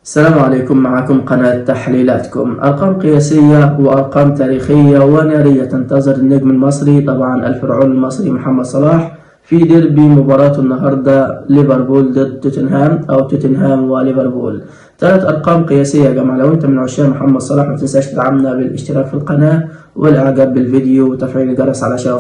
السلام عليكم. معكم قناة تحليلاتكم. أرقام قياسية وأرقام تاريخية ونارية تنتظر النجم المصري طبعا الفرعون المصري محمد صلاح في ديربي مباراة النهاردة ليفربول ضد توتنهام أو توتنهام وليفربول. 3 أرقام قياسية يا جماعة. لو أنت من عشاق محمد صلاح ما تنساش تدعمنا بالاشتراك في القناة والإعجاب بالفيديو وتفعيل الجرس علشان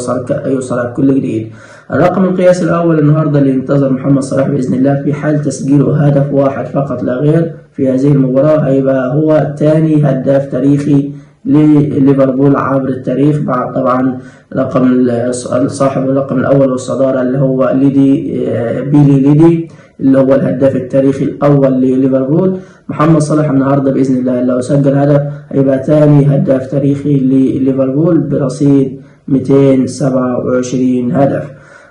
يوصلك كل جديد. الرقم القياسي الأول النهاردة اللي ينتظر محمد صلاح بإذن الله في حال تسجيله هدف واحد فقط لا غير في هذه المباراة هيبقى هو ثاني هداف تاريخي لليفربول عبر التاريخ، بعد طبعا رقم صاحب الرقم الأول والصدارة اللي هو بيلي ليدي اللي هو الهداف التاريخي الأول لليفربول. محمد صلاح النهارده بإذن الله لو سجل هدف هيبقى ثاني هداف تاريخي لليفربول برصيد 227 هدف.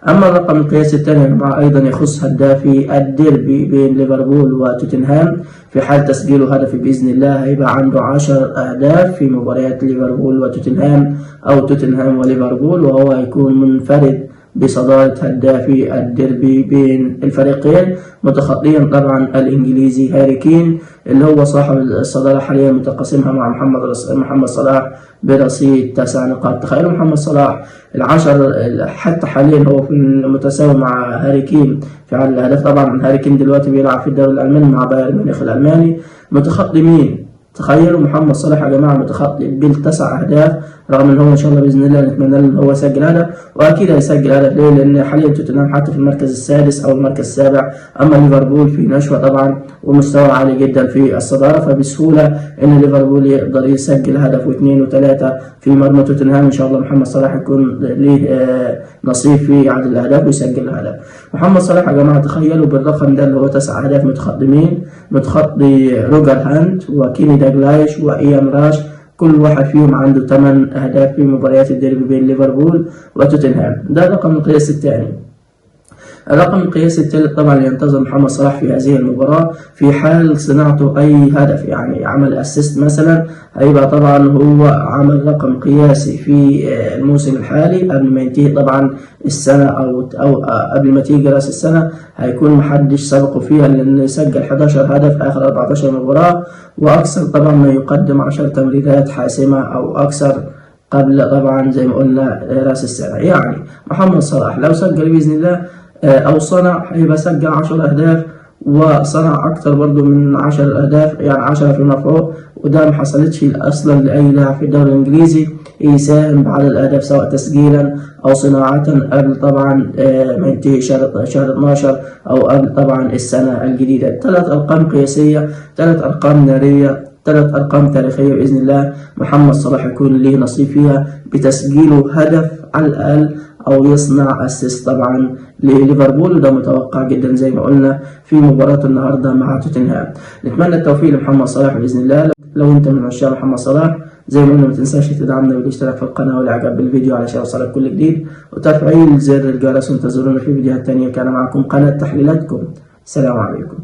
أما الرقم القياسي الثاني مع أيضا يخص هدافي الديربي بين ليفربول وتوتنهام، في حال تسجيله هدف بإذن الله هيبقى عنده 10 أهداف في مباريات ليفربول وتوتنهام أو توتنهام وليفربول، وهو هيكون منفرد بصدارة هدافي الديربي بين الفريقين، متخطيا طبعا الإنجليزي هاري كين اللي هو صاحب الصدارة حاليا متقاسمها مع محمد صلاح برصيد 9 نقاط. تخيلوا محمد صلاح العشر حتى حاليا هو في المتساوي مع هاري كين في عدد الأهداف. طبعا هاري كين دلوقتي بيلعب في الدوري الألماني مع بايرن ميونخ الألماني. متخطي مين؟ تخيلوا محمد صلاح يا جماعه متخطي ب9 أهداف، رغم ان هو ان شاء الله باذن الله نتمنى له ان هو يسجل هدف، واكيد هيسجل هدف. ليه؟ لان حاليا توتنهام حتى في المركز السادس او المركز السابع، اما ليفربول في نشوه طبعا ومستوى عالي جدا في الصداره، فبسهوله ان ليفربول يقدر يسجل هدف واثنين وثلاثه في مرمى توتنهام. ان شاء الله محمد صلاح يكون له نصيب في عدد الاهداف ويسجل هدف. محمد صلاح يا جماعه تخيلوا بالرقم ده اللي هو 9 أهداف متقدمين، متخطي روجر هانت وكيني داجلايش وإيان راش، كل واحد فيهم عنده 8 أهداف في مباريات الديربي بين ليفربول وتوتنهام. ده الرقم القياسي الثاني. الرقم القياسي الثالث طبعا اللي ينتظر محمد صلاح في هذه المباراة في حال صناعته أي هدف، يعني عمل أسيست مثلا، هيبقى طبعا هو عمل رقم قياسي في الموسم الحالي قبل ما ينتهي طبعا السنة أو قبل ما تيجي رأس السنة، هيكون محدش سبقه فيها لأنه يسجل 11 هدف آخر 14 مباراة، وأكثر طبعا ما يقدم 10 تمريرات حاسمة أو أكثر قبل طبعا زي ما قلنا رأس السنة. يعني محمد صلاح لو سجل بإذن الله أو صنع هيبقى سجل 10 أهداف، وصنع أكتر برضو من 10 أهداف، يعني 10 فيما فوق، وده ما حصلتش أصلا لأي لاعب في الدوري الإنجليزي يساهم بعدد الأهداف سواء تسجيلا أو صناعة قبل طبعا ما ينتهي شهر 12 أو قبل طبعا السنة الجديدة. 3 أرقام قياسية، 3 أرقام نارية، 3 أرقام تاريخية بإذن الله محمد صلاح يكون له نصيب فيها بتسجيله هدف على الأقل أو يصنع أسيست طبعا لليفربول، وده متوقع جدا زي ما قلنا في مباراة النهارده مع توتنهام. نتمنى التوفيق لمحمد صلاح بإذن الله. لو أنت من عشاق محمد صلاح زي ما قلنا ما تنساش تدعمنا بالاشتراك في القناة والإعجاب بالفيديو علشان يوصلك كل جديد وتفعيل زر الجرس، وانتظرونا في فيديوهات تانية. كان معكم قناة تحليلاتكم. السلام عليكم.